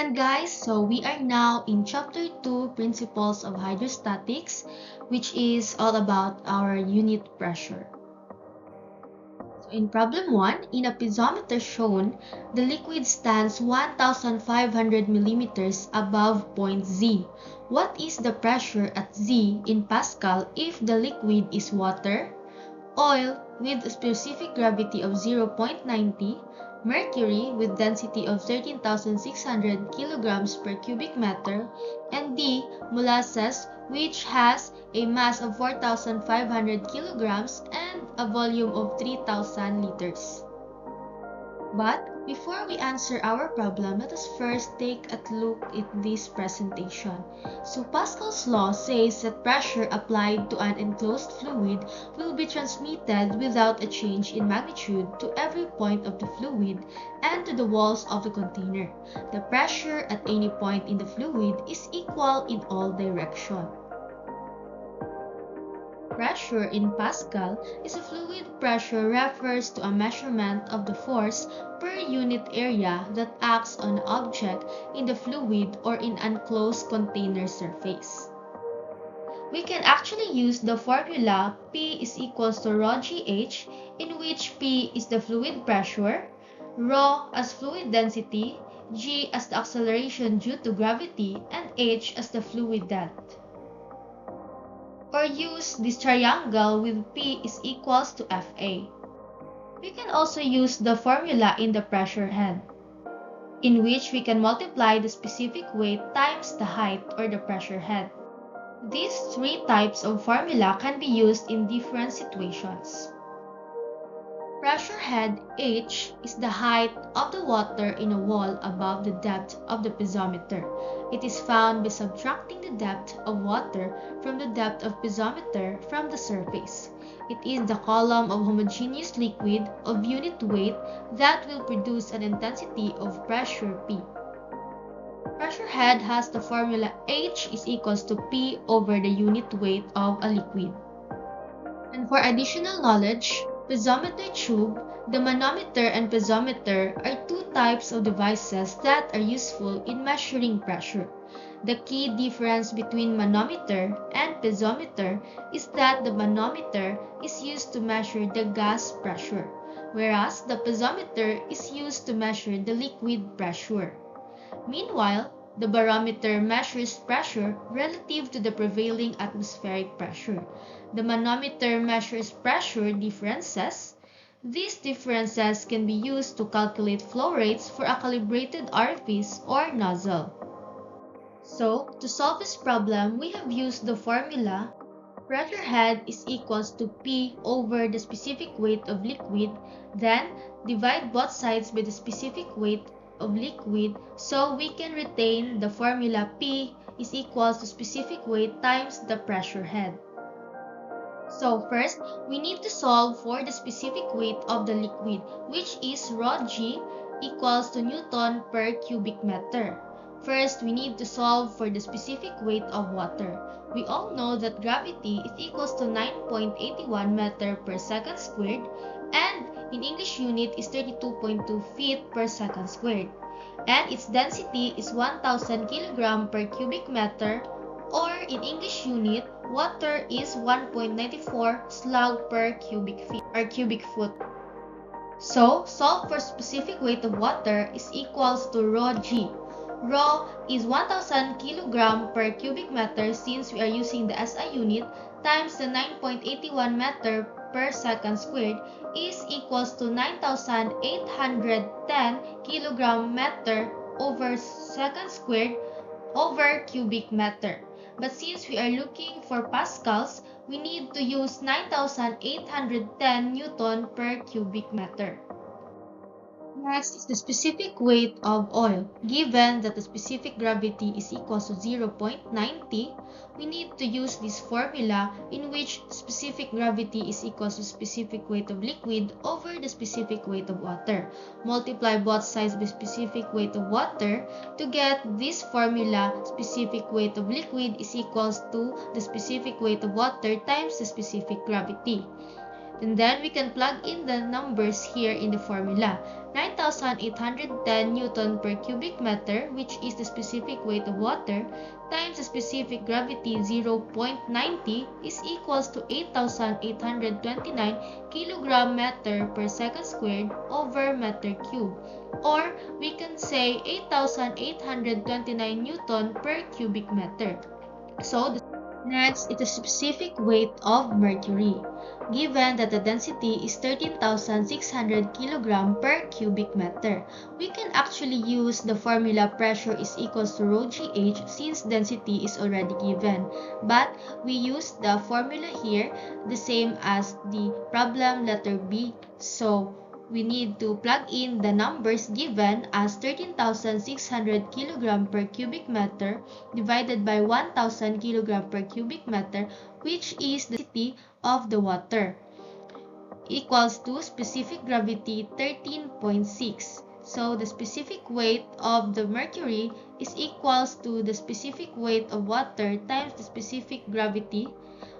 Alright guys, so we are now in chapter 2, Principles of Hydrostatics, which is all about our unit pressure. So in problem 1, in a piezometer shown, the liquid stands 1,500 millimeters above point Z. What is the pressure at Z in Pascal if the liquid is water, oil with a specific gravity of 0.90, Mercury with density of 13,600 kilograms per cubic meter, and D. Molasses, which has a mass of 4,500 kilograms and a volume of 3,000 liters. But before we answer our problem, let us first take a look at this presentation. So Pascal's law says that pressure applied to an enclosed fluid will be transmitted without a change in magnitude to every point of the fluid and to the walls of the container. The pressure at any point in the fluid is equal in all directions. Pressure in Pascal is a fluid pressure refers to a measurement of the force per unit area that acts on an object in the fluid or in an enclosed container surface. We can actually use the formula P is equals to ρgh, in which P is the fluid pressure, ρ as fluid density, g as the acceleration due to gravity, and h as the fluid depth. Or use this triangle with P is equals to Fa. We can also use the formula in the pressure head, in which we can multiply the specific weight times the height or the pressure head. These three types of formula can be used in different situations. Pressure head H is the height of the water in a wall above the depth of the piezometer. It is found by subtracting the depth of water from the depth of piezometer from the surface. It is the column of homogeneous liquid of unit weight that will produce an intensity of pressure P. Pressure head has the formula H is equals to P over the unit weight of a liquid. And for additional knowledge, piezometer tube, the manometer and piezometer are two types of devices that are useful in measuring pressure. The key difference between manometer and piezometer is that the manometer is used to measure the gas pressure, whereas the piezometer is used to measure the liquid pressure. Meanwhile, the barometer measures pressure relative to the prevailing atmospheric pressure. The manometer measures pressure differences. These differences can be used to calculate flow rates for a calibrated orifice or nozzle. So, to solve this problem, we have used the formula pressure head is equals to P over the specific weight of liquid, then divide both sides by the specific weight of liquid, so we can retain the formula P is equals to specific weight times the pressure head. So first, we need to solve for the specific weight of the liquid, which is ρg equals to Newton per cubic meter. First, we need to solve for the specific weight of water. We all know that gravity is equals to 9.81 meter per second squared, and in English unit is 32.2 feet per second squared. And its density is 1,000 kg per cubic meter, or in English unit, water is 1.94 slug per cubic feet or cubic foot. So, solve for specific weight of water is equals to ρg. Rho is 1,000 kg per cubic meter since we are using the SI unit times the 9.81 meter per second squared is equals to 9,810 kg meter over second squared over cubic meter. But since we are looking for pascals, we need to use 9,810 Newton per cubic meter. Next is the specific weight of oil. Given that the specific gravity is equal to 0.90, we need to use this formula in which specific gravity is equal to specific weight of liquid over the specific weight of water. Multiply both sides by specific weight of water to get this formula. Specific weight of liquid is equal to the specific weight of water times the specific gravity. And then we can plug in the numbers here in the formula. 9,810 Newton per cubic meter, which is the specific weight of water, times the specific gravity 0.90 is equals to 8,829 kilogram meter per second squared over meter cube. Or we can say 8,829 Newton per cubic meter. So next is the specific weight of mercury. Given that the density is 13,600 kg per cubic meter, we can actually use the formula pressure is equals to rho GH since density is already given. But we use the formula here the same as the problem letter B. So we need to plug in the numbers given as 13,600 kg per cubic meter divided by 1,000 kg per cubic meter, which is the density of the water, equals to specific gravity 13.6. So the specific weight of the mercury is equals to the specific weight of water times the specific gravity,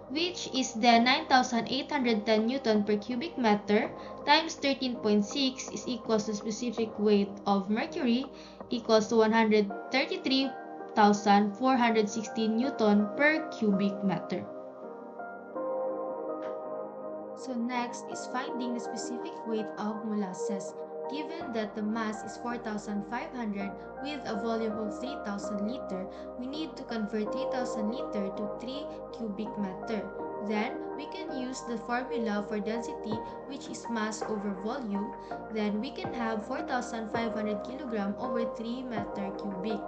which is then 9,810 Newton per cubic meter times 13.6 is equals to specific weight of mercury equals to 133,416 Newton per cubic meter. So next is finding the specific weight of molasses. Given that the mass is 4,500 with a volume of 3,000 liter, we need to convert 3,000 liter to 3 cubic meter. Then, we can use the formula for density, which is mass over volume. Then, we can have 4,500 kilogram over 3 meter cubic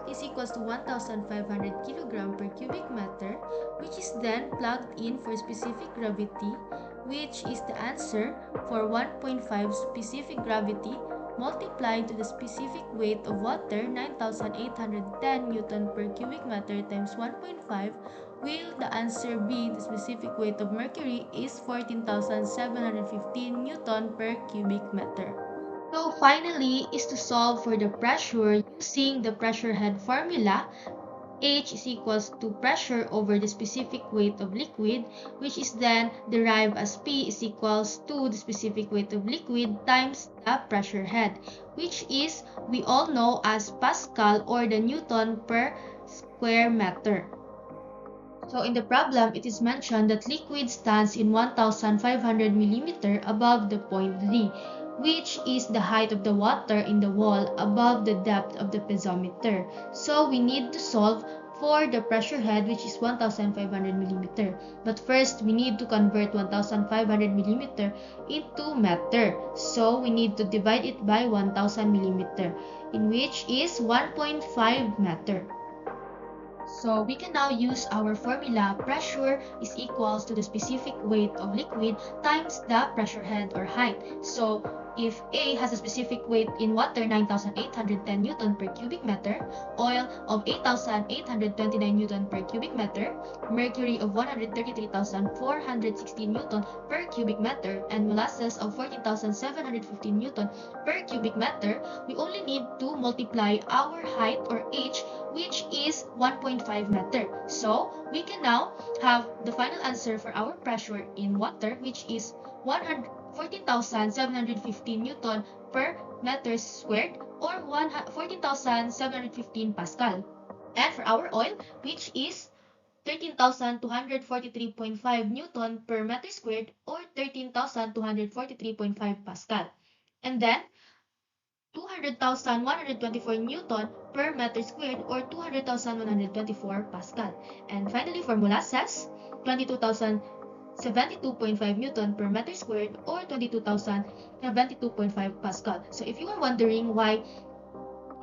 is equals to 1,500 kilogram per cubic meter, which is then plugged in for specific gravity, which is the answer for 1.5 specific gravity multiplied to the specific weight of water 9,810 Newton per cubic meter times 1.5, will the answer be the specific weight of mercury is 14,715 Newton per cubic meter. So finally is to solve for the pressure using the pressure head formula. H is equals to pressure over the specific weight of liquid, which is then derived as P is equals to the specific weight of liquid times the pressure head, which is we all know as Pascal or the Newton per square meter. So in the problem, it is mentioned that liquid stands in 1,500 mm above the point D, which is the height of the water in the wall above the depth of the piezometer. So we need to solve for the pressure head, which is 1,500 mm. But first, we need to convert 1,500 mm into meter. So we need to divide it by 1,000 mm, in which is 1.5 meter. So we can now use our formula pressure is equals to the specific weight of liquid times the pressure head or height. So if A has a specific weight in water 9,810 Newton per cubic meter, oil of 8,829 Newton per cubic meter, mercury of 133,416 Newton per cubic meter, and molasses of 14,715 Newton per cubic meter, we only need to multiply our height or H, which is 1.5 meter. So we can now have the final answer for our pressure in water, which is 14,715 Newton per meter squared or 14,715 Pascal. And for our oil, which is 13,243.5 Newton per meter squared or 13,243.5 Pascal. And then 200,124 Newton per meter squared or 200,124 Pascal. And finally, for molasses, 22,072.5 Newton per meter squared or 22,072.5 Pascal. So if you are wondering why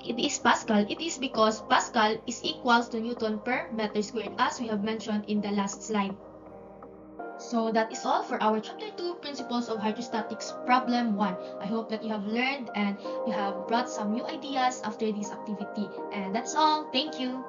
it is Pascal, it is because Pascal is equals to Newton per meter squared, as we have mentioned in the last slide. So that is all for our Chapter 2 Principles of Hydrostatics Problem 1. I hope that you have learned and you have brought some new ideas after this activity. And that's all. Thank you.